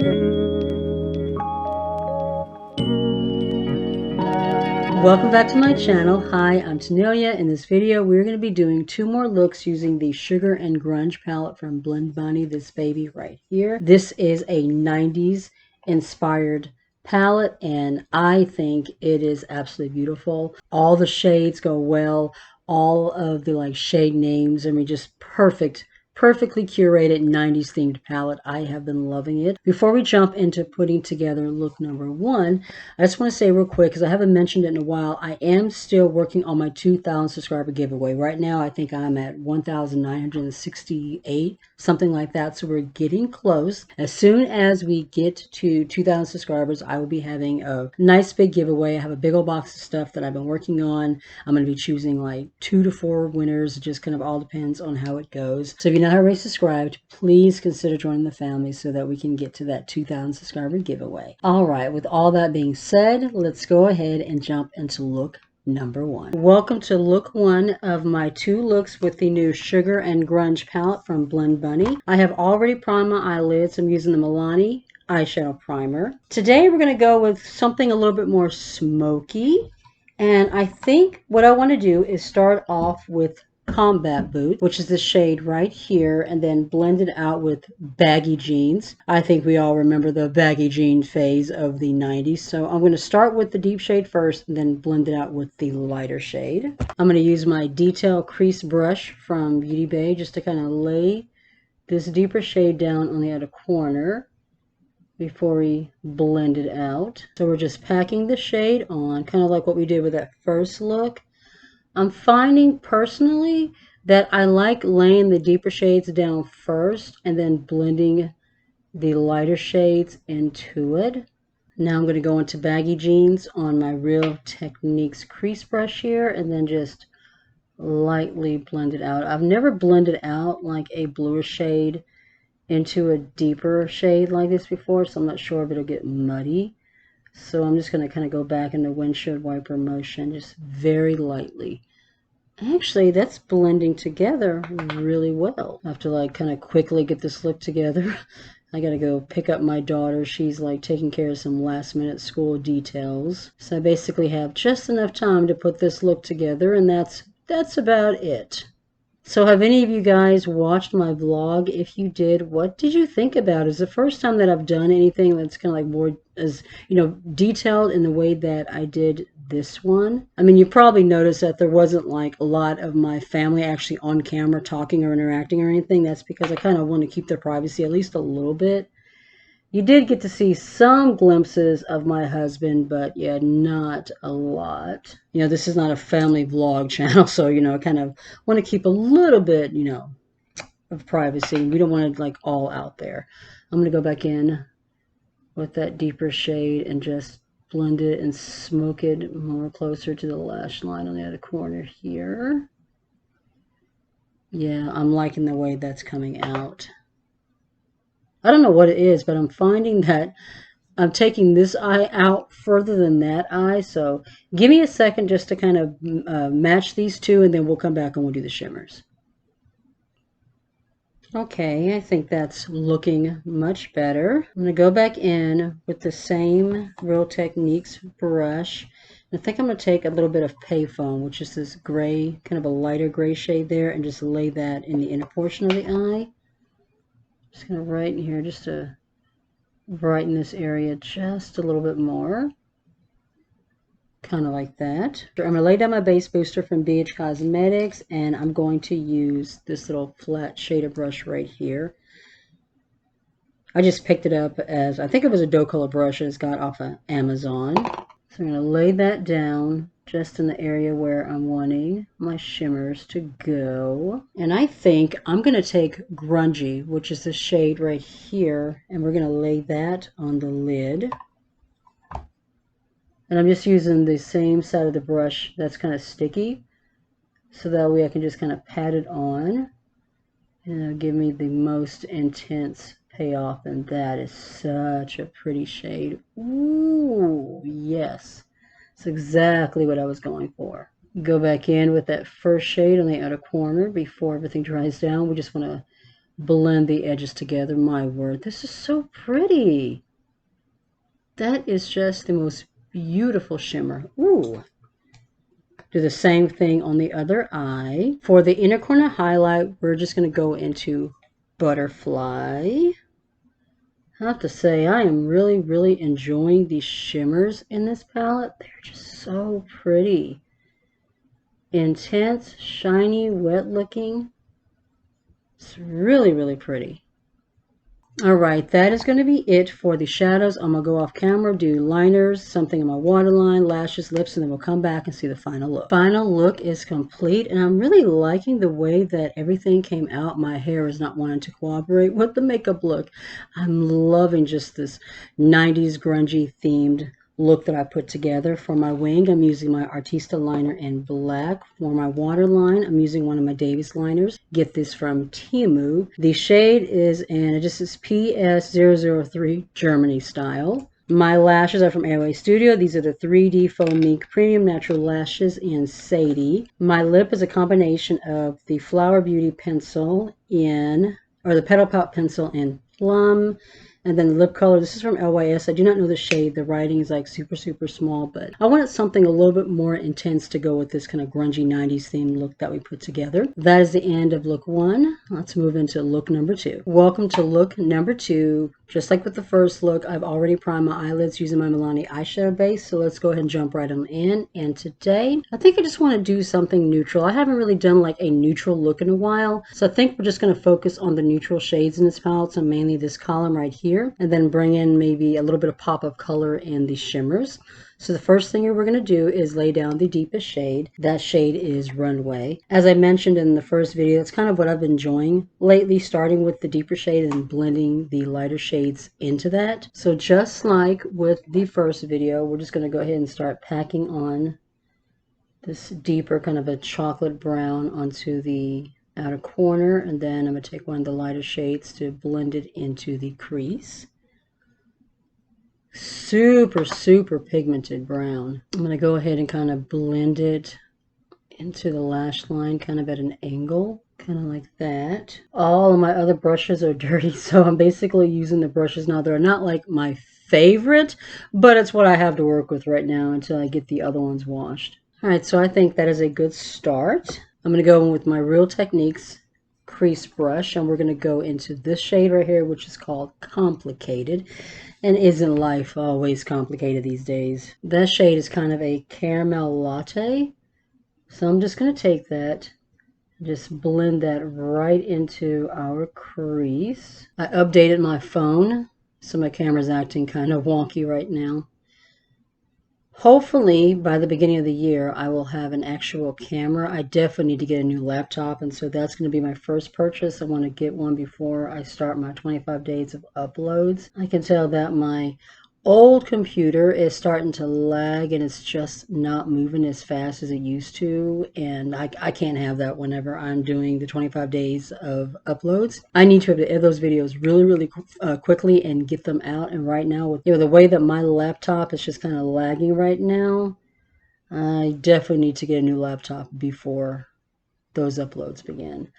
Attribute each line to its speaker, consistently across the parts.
Speaker 1: Welcome back to my channel. Hi, I'm Tanealia. In this video, we're going to be doing 2 more looks using the Sugar and Grunge palette from Blend Bunny, this baby right here. This is a 90s inspired palette, and I think it is absolutely beautiful. All the shades go well. All of the shade names, I mean, just perfectly curated 90s themed palette. I have been loving it. Before we jump into putting together look number 1, I just want to say real quick, because I haven't mentioned it in a while, I am still working on my 2,000 subscriber giveaway. Right now, I think I'm at 1,968, something like that. So we're getting close. As soon as we get to 2,000 subscribers, I will be having a nice big giveaway. I have a big old box of stuff that I've been working on. I'm going to be choosing like 2 to 4 winners. It just kind of all depends on how it goes. So if you're not already subscribed, please consider joining the family so that we can get to that 2,000 subscriber giveaway. All right, with all that being said, let's go ahead and jump into look number 1. Welcome to look 1 of my 2 looks with the new Sugar and Grunge palette from Blend Bunny. I have already primed my eyelids. I'm using the Milani eyeshadow primer. Today we're going to go with something a little bit more smoky. And I think what I want to do is start off with Combat Boot, which is the shade right here, and then blend it out with Baggy Jeans. I think we all remember the baggy jean phase of the 90s. So I'm going to start with the deep shade first and then blend it out with the lighter shade. I'm going to use my detail crease brush from Beauty Bay just to kind of lay this deeper shade down on the outer corner before we blend it out. So we're just packing the shade on, kind of like what we did with that first look. I'm finding personally that I like laying the deeper shades down first and then blending the lighter shades into it. Now I'm going to go into Baggy Jeans on my Real Techniques crease brush here and then just lightly blend it out. I've never blended out like a bluer shade into a deeper shade like this before, so I'm not sure if it'll get muddy. So I'm just going to kind of go back in the windshield wiper motion, just very lightly. Actually, that's blending together really well. I have to like kind of quickly get this look together. I gotta go pick up my daughter. She's like taking care of some last minute school details. So I basically have just enough time to put this look together, and that's about it. So have any of you guys watched my vlog? If you did, what did you think about it? It's the first time that I've done anything that's kind of like more as, detailed in the way that I did this one. I mean, you probably noticed that there wasn't like a lot of my family actually on camera talking or interacting or anything. That's because I kind of want to keep their privacy at least a little bit. You did get to see some glimpses of my husband, but yeah, not a lot. This is not a family vlog channel, so, I kind of want to keep a little bit, of privacy. We don't want it like all out there. I'm going to go back in with that deeper shade and just blend it and smoke it more closer to the lash line on the other corner here. Yeah, I'm liking the way that's coming out. I don't know what it is, but I'm finding that I'm taking this eye out further than that eye. So give me a second just to kind of match these two, and then we'll come back and we'll do the shimmers. Okay, I think that's looking much better. I'm going to go back in with the same Real Techniques brush. I think I'm going to take a little bit of Payphone, which is this gray, kind of a lighter gray shade there, and just lay that in the inner portion of the eye. Just going to right in here just to brighten this area just a little bit more. Kind of like that. I'm going to lay down my base booster from BH Cosmetics, and I'm going to use this little flat shader brush right here. I just picked it up as, I think it was a dough color brush it's got off of Amazon. So I'm going to lay that down just in the area where I'm wanting my shimmers to go. And I think I'm going to take Grunge, which is the shade right here, and we're going to lay that on the lid. And I'm just using the same side of the brush that's kind of sticky, so that way I can just kind of pat it on, and it'll give me the most intense payoff. And that is such a pretty shade. Ooh, yes. That's exactly what I was going for. Go back in with that first shade on the outer corner before everything dries down. We just want to blend the edges together. My word, this is so pretty. That is just the most beautiful shimmer. Ooh. Do the same thing on the other eye. For the inner corner highlight, we're just going to go into Butterfly. I have to say, I am really, really enjoying these shimmers in this palette. They're just so pretty. Intense, shiny, wet looking. It's really, really pretty. All right, that is going to be it for the shadows. I'm going to go off camera, do liners, something in my waterline, lashes, lips, and then we'll come back and see the final look. Final look is complete, and I'm really liking the way that everything came out. My hair is not wanting to cooperate with the makeup look. I'm loving just this 90s grungy themed look that I put together. For my wing, I'm using my Artista liner in black. For my waterline, I'm using one of my Davis liners. Get this from Temu. The shade is in, it just says PS003 Germany style. My lashes are from Airway Studio. These are the 3D Faux Mink Premium Natural Lashes in Sadie. My lip is a combination of the Flower Beauty pencil in, or the Petal Pop pencil in Plum. And then the lip color, this is from LYS. I do not know the shade. The writing is like super, super small, but I wanted something a little bit more intense to go with this kind of grungy 90s themed look that we put together. That is the end of look 1. Let's move into look number 2. Welcome to look number 2. Just like with the first look, I've already primed my eyelids using my Milani eyeshadow base, so let's go ahead and jump right on in. And today, I think I just want to do something neutral. I haven't really done like a neutral look in a while, so I think we're just going to focus on the neutral shades in this palette, so mainly this column right here, and then bring in maybe a little bit of pop of color in the shimmers. So the first thing we're going to do is lay down the deepest shade. That shade is Runway. As I mentioned in the first video, that's kind of what I've been enjoying lately, starting with the deeper shade and blending the lighter shades into that. So just like with the first video, we're just going to go ahead and start packing on this deeper kind of a chocolate brown onto the outer corner, and then I'm going to take one of the lighter shades to blend it into the crease. Super, super pigmented brown. I'm going to go ahead and kind of blend it into the lash line kind of at an angle, kind of like that. All of my other brushes are dirty, so I'm basically using the brushes now. They're not like my favorite, but it's what I have to work with right now until I get the other ones washed. All right, so I think that is a good start. I'm going to go in with my Real Techniques crease brush, and we're going to go into this shade right here, which is called Complicated. And isn't life always complicated these days? That shade is kind of a caramel latte. So I'm just going to take that, just blend that right into our crease. I updated my phone, so my camera's acting kind of wonky right now. Hopefully, by the beginning of the year, I will have an actual camera. I definitely need to get a new laptop, and so that's going to be my first purchase. I want to get one before I start my 25 days of uploads. I can tell that my old computer is starting to lag, and it's just not moving as fast as it used to, and I can't have that whenever I'm doing the 25 days of uploads. I need to edit those videos really, really quickly and get them out, and right now, with the way that my laptop is just kind of lagging right now, I definitely need to get a new laptop before those uploads begin.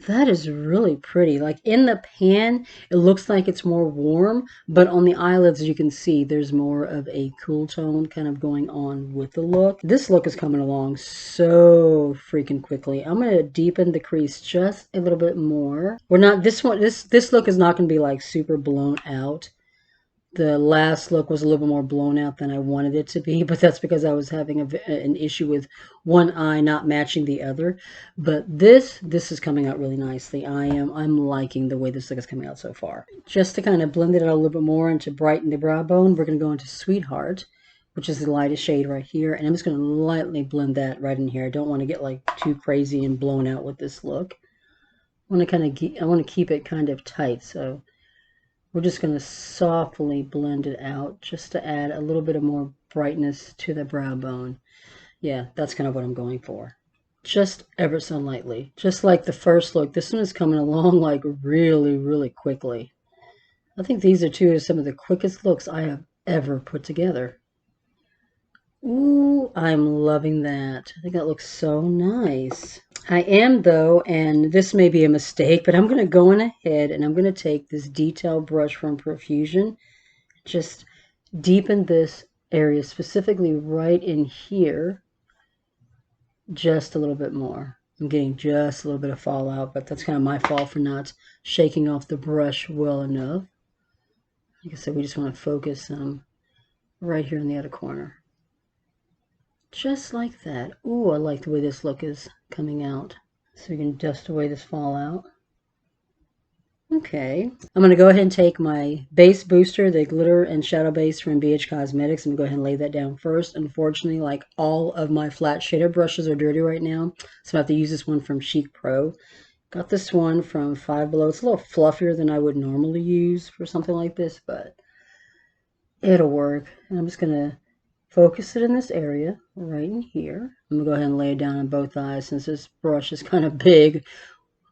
Speaker 1: That is really pretty. Like in the pan, it looks like it's more warm, but on the eyelids, you can see there's more of a cool tone kind of going on with the look. This look is coming along so freaking quickly. I'm going to deepen the crease just a little bit more. This look is not going to be like super blown out. The last look was a little bit more blown out than I wanted it to be, but that's because I was having an issue with one eye not matching the other. But this is coming out really nicely. I'm liking the way this look is coming out so far. Just to kind of blend it out a little bit more and to brighten the brow bone, we're going to go into Sweetheart, which is the lightest shade right here, and I'm just going to lightly blend that right in here. I don't want to get like too crazy and blown out with this look. I want to keep it kind of tight, so we're just going to softly blend it out just to add a little bit of more brightness to the brow bone. Yeah, that's kind of what I'm going for. Just ever so lightly. Just like the first look, this one is coming along like really, really quickly. I think these are some of the quickest looks I have ever put together. Ooh, I'm loving that. I think that looks so nice. I am though, and this may be a mistake, but I'm going to go in ahead and I'm going to take this detail brush from Profusion, just deepen this area specifically right in here just a little bit more. I'm getting just a little bit of fallout, but that's kind of my fault for not shaking off the brush well enough. Like I said, we just want to focus right here in the other corner. Just like that. Ooh, I like the way this look is coming out. So we can dust away this fallout. Okay. I'm going to go ahead and take my base booster, the glitter and shadow base from BH Cosmetics. I'm going to go ahead and lay that down first. Unfortunately, like all of my flat shader brushes are dirty right now, so I have to use this one from Chic Pro. Got this one from Five Below. It's a little fluffier than I would normally use for something like this, but it'll work. And I'm just going to focus it in this area right in here. I'm going to go ahead and lay it down on both eyes since this brush is kind of big.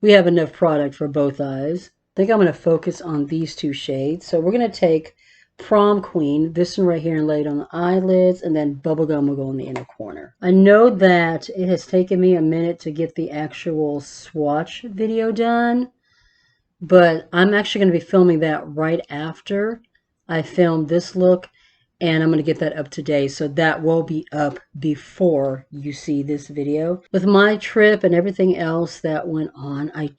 Speaker 1: We have enough product for both eyes. I think I'm going to focus on these two shades. So we're going to take Prom Queen, this one right here, and lay it on the eyelids, and then Bubblegum will go in the inner corner. I know that it has taken me a minute to get the actual swatch video done, but I'm actually going to be filming that right after I film this look, and I'm going to get that up today, so that will be up before you see this video. With my trip and everything else that went on, I'm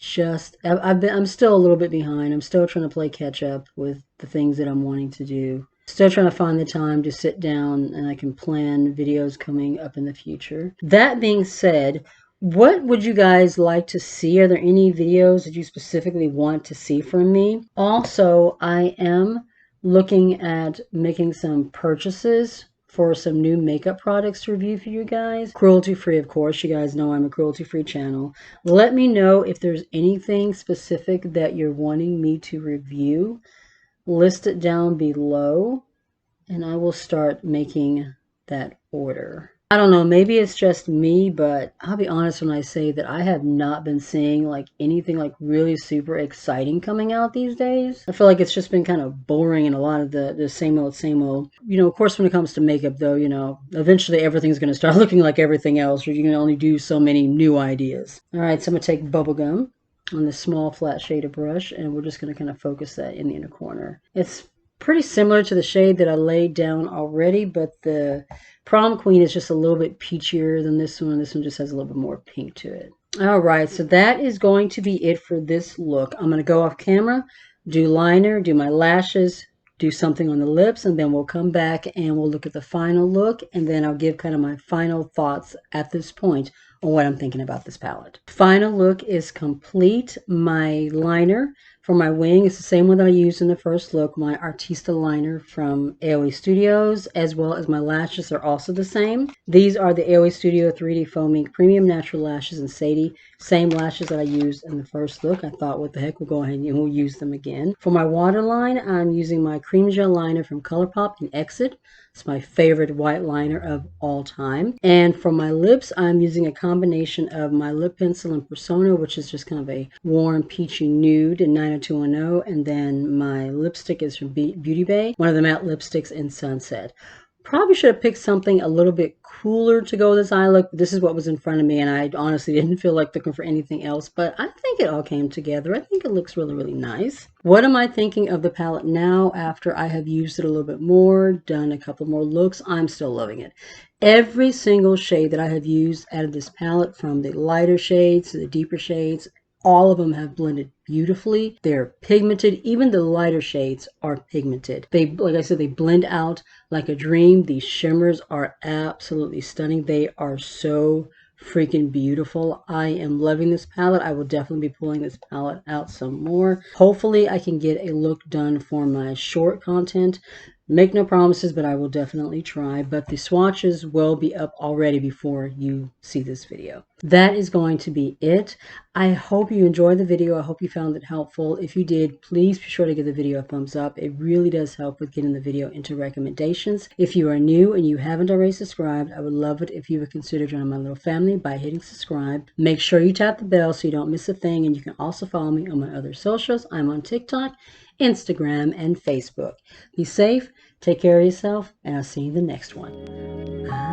Speaker 1: still a little bit behind. I'm still trying to play catch up with the things that I'm wanting to do. Still trying to find the time to sit down and I can plan videos coming up in the future. That being said, what would you guys like to see? Are there any videos that you specifically want to see from me? Also, I am looking at making some purchases for some new makeup products to review for you guys. Cruelty free, of course. You guys know I'm a cruelty free channel. Let me know if there's anything specific that you're wanting me to review. List it down below and I will start making that order. I don't know, maybe it's just me, but I'll be honest when I say that I have not been seeing like anything like really super exciting coming out these days. I feel like it's just been kind of boring and a lot of the same old, same old. You know, of course, when it comes to makeup though, you know, eventually everything's going to start looking like everything else, or you can only do so many new ideas. All right, so I'm going to take Bubblegum on this small flat shaded brush, and we're just going to kind of focus that in the inner corner. It's pretty similar to the shade that I laid down already, but the Prom Queen is just a little bit peachier than this one. This one just has a little bit more pink to it. All right, so that is going to be it for this look. I'm going to go off camera, do liner, do my lashes, do something on the lips, and then we'll come back and we'll look at the final look, and then I'll give kind of my final thoughts at this point on what I'm thinking about this palette. Final look is complete. My liner for my wing is the same one that I used in the first look, my Artista liner from AOE Studios, as well as my lashes are also the same. These are the AOE Studio 3D Foaming Premium Natural Lashes in Sadie. Same lashes that I used in the first look. I thought, what the heck, we'll go ahead and we'll use them again. For my waterline, I'm using my Cream Gel liner from Colourpop in Exit. It's my favorite white liner of all time. And for my lips, I'm using a combination of my lip pencil in Persona, which is just kind of a warm peachy nude in 90210. And then my lipstick is from Beauty Bay, one of the matte lipsticks in Sunset. Probably should have picked something a little bit cooler to go with this eye look. This is what was in front of me, and I honestly didn't feel like looking for anything else, but I think it all came together. I think it looks really, really nice. What am I thinking of the palette now after I have used it a little bit more, done a couple more looks? I'm still loving it. Every single shade that I have used out of this palette, from the lighter shades to the deeper shades, all of them have blended beautifully. They're pigmented. Even the lighter shades are pigmented. They, like I said, they blend out like a dream. These shimmers are absolutely stunning. They are so freaking beautiful. I am loving this palette. I will definitely be pulling this palette out some more. Hopefully I can get a look done for my short content. Make no promises, but I will definitely try. But the swatches will be up already before you see this video. That is going to be it. I hope you enjoyed the video. I hope you found it helpful. If you did, please be sure to give the video a thumbs up. It really does help with getting the video into recommendations. If you are new and you haven't already subscribed, I would love it if you would consider joining my little family by hitting subscribe. Make sure you tap the bell so you don't miss a thing, and you can also follow me on my other socials. I'm on TikTok, Instagram, and Facebook. Be safe, Take care of yourself, and I'll see you in the next one. Bye.